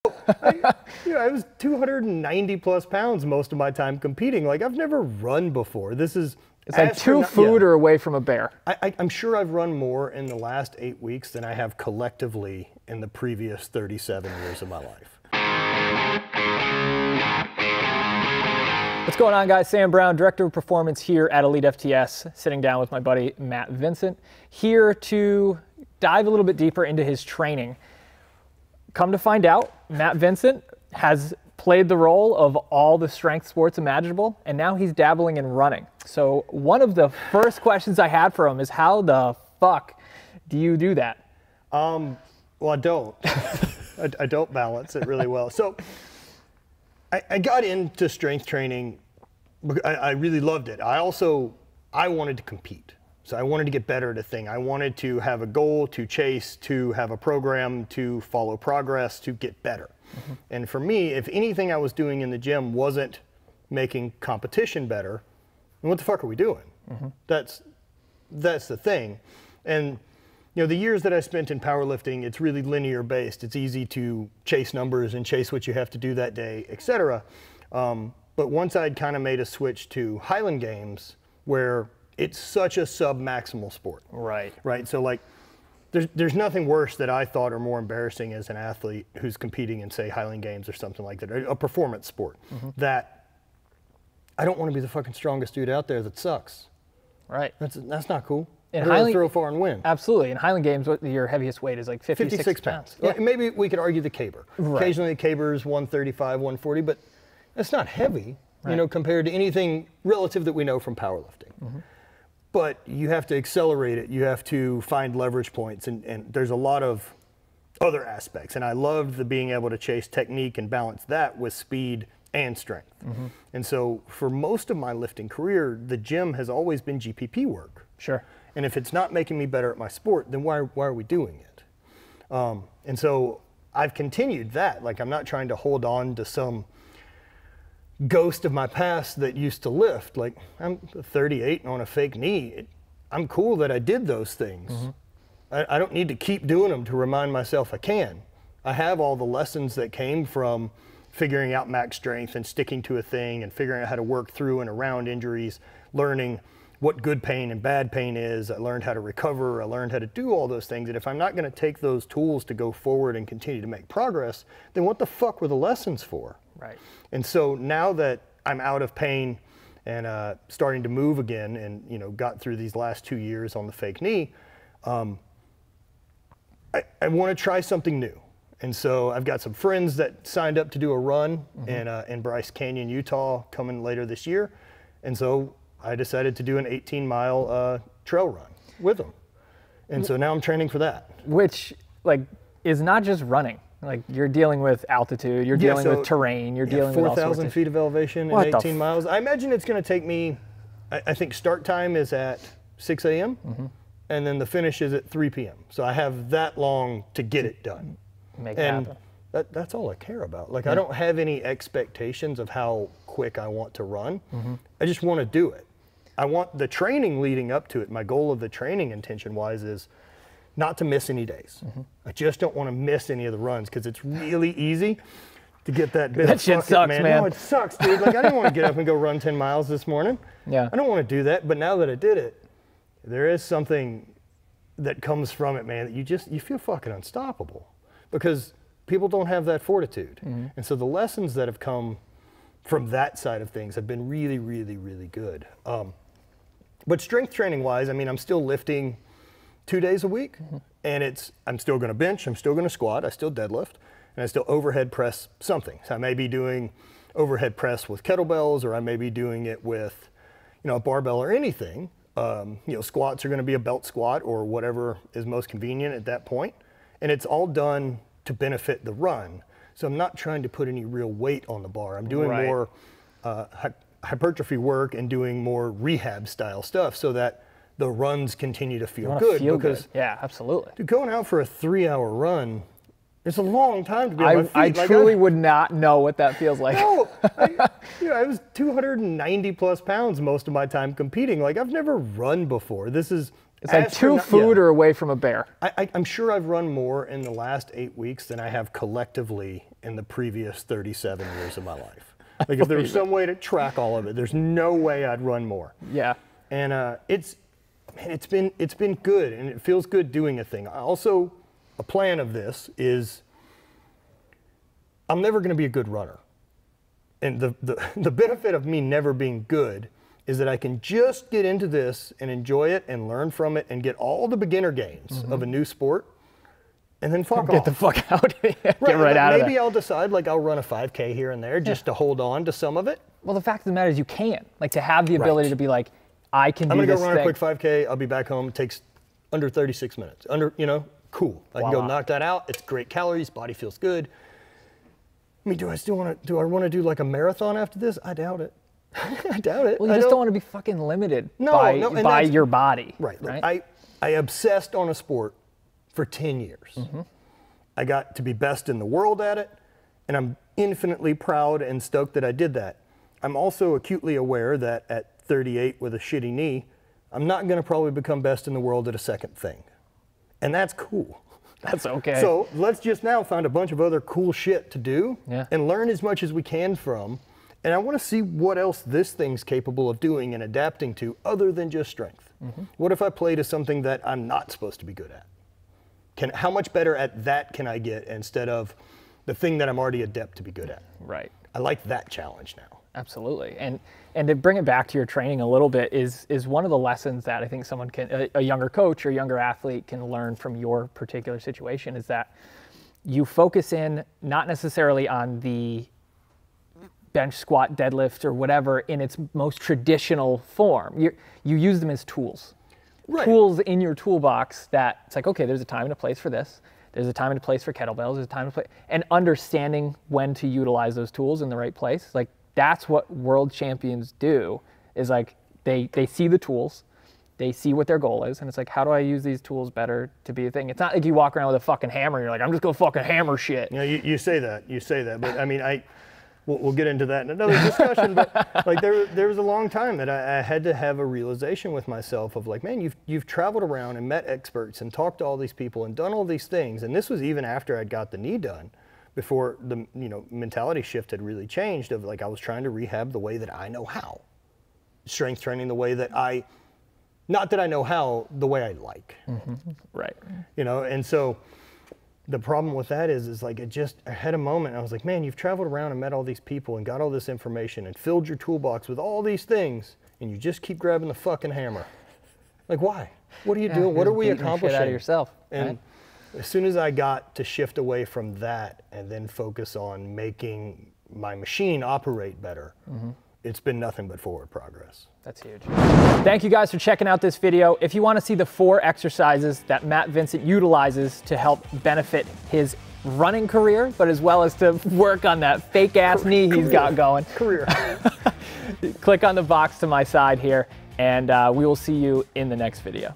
I was 290 plus pounds most of my time competing. Like, I've never run before. This is... It's like 2 foot or away from a bear. I'm sure I've run more in the last 8 weeks than I have collectively in the previous 37 years of my life. What's going on, guys? Sam Brown, Director of Performance here at elitefts, sitting down with my buddy Matt Vincent, here to dive a little bit deeper into his training. Come to find out, Matt Vincent has played the role of all the strength sports imaginable, and now he's dabbling in running. So one of the first questions I had for him is, how the fuck do you do that? Well, I don't. I don't balance it really well. So I got into strength training. I really loved it. I wanted to compete. So I wanted to get better at a thing. I wanted to have a goal to chase, to have a program, to follow progress, to get better. Mm-hmm. And for me, if anything I was doing in the gym wasn't making competition better, then what the fuck are we doing? Mm-hmm. That's the thing. And you know, the years that I spent in powerlifting, it's really linear based. It's easy to chase numbers and chase what you have to do that day, etc. But once I'd kind of made a switch to Highland Games, where it's such a sub-maximal sport. Right. Right. So like, there's nothing worse that I thought or more embarrassing as an athlete who's competing in, say, Highland Games or something like that, a performance sport, mm-hmm. that I don't want to be the fucking strongest dude out there that sucks. Right. That's not cool. In Highland, throw far and win. Absolutely. In Highland Games, your heaviest weight is like 56 pounds. Yeah. Well, maybe we could argue the caber. Right. Occasionally the caber is 135, 140, but that's not heavy, right, you know, compared to anything relative that we know from powerlifting. Mm-hmm. But you have to accelerate it. You have to find leverage points, and there's a lot of other aspects. And I loved the being able to chase technique and balance that with speed and strength. Mm-hmm. And so for most of my lifting career, the gym has always been GPP work. Sure. And if it's not making me better at my sport, then why are we doing it? And so I've continued that. Like, I'm not trying to hold on to some ghost of my past that used to lift. Like, I'm 38 and on a fake knee. I'm cool that I did those things. Mm-hmm. I don't need to keep doing them to remind myself I can. I have all the lessons that came from figuring out max strength and sticking to a thing and figuring out how to work through and around injuries, learning what good pain and bad pain is. I learned how to recover. I learned how to do all those things. And if I'm not going to take those tools to go forward and continue to make progress, then what the fuck were the lessons for? Right. And so now that I'm out of pain and starting to move again, and you know, got through these last 2 years on the fake knee, I want to try something new. And so I've got some friends that signed up to do a run, mm-hmm. in Bryce Canyon, Utah, coming later this year. And so I decided to do an 18-mile trail run with them. And so now I'm training for that. Which, like, is not just running. Like, you're dealing with altitude, you're dealing with terrain, you're dealing with all sorts of... 4,000 feet of elevation and 18 miles. I imagine it's going to take me, I think start time is at 6 a.m. Mm-hmm. and then the finish is at 3 p.m. So I have that long to get it done. Make it happen. That's all I care about. Like, I don't have any expectations of how quick I want to run. Mm-hmm. I just want to do it. I want the training leading up to it. My goal of the training intention-wise is not to miss any days. Mm-hmm. I just don't want to miss any of the runs, because it's really easy to get that bit that shit sucks, man. No, it sucks, dude. Like, I didn't want to get up and go run 10 miles this morning. Yeah. I don't want to do that, but now that I did it, there is something that comes from it, man, that you feel fucking unstoppable, because people don't have that fortitude. Mm-hmm. And so the lessons that have come from that side of things have been really, really, really good. But strength training wise, I mean, I'm still lifting 2 days a week, mm-hmm. and I'm still going to bench, I'm still going to squat, I still deadlift, and I still overhead press something. So I may be doing overhead press with kettlebells, or I may be doing it with, you know, a barbell or anything. You know, squats are going to be a belt squat or whatever is most convenient at that point. And it's all done to benefit the run. So I'm not trying to put any real weight on the bar. I'm doing more hypertrophy work and doing more rehab style stuff, so that the runs continue to feel good. Yeah, absolutely. Dude, going out for a 3-hour run, it's a long time to be on my feet. I truly would not know what that feels like. No, I was 290 plus pounds most of my time competing. Like, I've never run before. This is It's like 2 food or away from a bear. I'm sure I've run more in the last 8 weeks than I have collectively in the previous 37 years of my life. Like if there was some way to track all of it, there's no way I'd run more. Yeah. And it's been good, and it feels good doing a thing. Also, a plan of this is I'm never going to be a good runner. And the benefit of me never being good is that I can just get into this and enjoy it and learn from it and get all the beginner gains of a new sport and then fuck off. Get the fuck out. Get right out of there. Maybe I'll decide like I'll run a 5K here and there just to hold on to some of it. Well, the fact of the matter is you can. Like to have the ability to be like, I can do this thing. I'm going to go run a quick 5K. I'll be back home. It takes under 36 minutes. Cool. I can go knock that out. It's great calories. Body feels good. I mean, do I want to do like a marathon after this? I doubt it. I doubt it. Well, you just don't want to be fucking limited by your body. Right. Look, I obsessed on a sport for 10 years. I got to be best in the world at it, and I'm infinitely proud and stoked that I did that. I'm also acutely aware that at 38 with a shitty knee, I'm not going to probably become best in the world at a second thing. And that's cool. That's okay. So let's just now find a bunch of other cool shit to do and learn as much as we can from. And I want to see what else this thing's capable of doing and adapting to other than just strength. What if I play to something that I'm not supposed to be good at? How much better at that can I get instead of the thing that I'm already adept to be good at? Right. I like that challenge now. Absolutely. And to bring it back to your training a little bit is one of the lessons that I think someone can, a younger coach or younger athlete can learn from your particular situation is that you focus in not necessarily on the bench, squat, deadlift, or whatever in its most traditional form. You use them as tools. Right. Tools in your toolbox that it's like, okay, there's a time and a place for this. There's a time and a place for kettlebells. There's a time and a place. And understanding when to utilize those tools in the right place. Like that's what world champions do is like they see the tools. They see what their goal is. And it's like, how do I use these tools better to be a thing? It's not like you walk around with a fucking hammer and you're like, I'm just going to fucking hammer shit. You say that. But I mean, we'll get into that in another discussion, but like there was a long time that I had to have a realization with myself of like, man, you've traveled around and met experts and talked to all these people and done all these things. And this was even after I'd got the knee done, before the mentality shift had really changed of like I was trying to rehab the way that I know how. Strength training the way that not that I know how, the way I like. Right. And so the problem with that is like I had a moment. I was like, man, you've traveled around and met all these people and got all this information and filled your toolbox with all these things, and you just keep grabbing the fucking hammer. Like, why? What are you doing? What are we accomplishing? Shit out of yourself. And as soon as I got to shift away from that and then focus on making my machine operate better, it's been nothing but forward progress. That's huge. Thank you guys for checking out this video. If you want to see the 4 exercises that Matt Vincent utilizes to help benefit his running career, but as well as to work on that fake ass knee he's got going. Click on the box to my side here, and we will see you in the next video.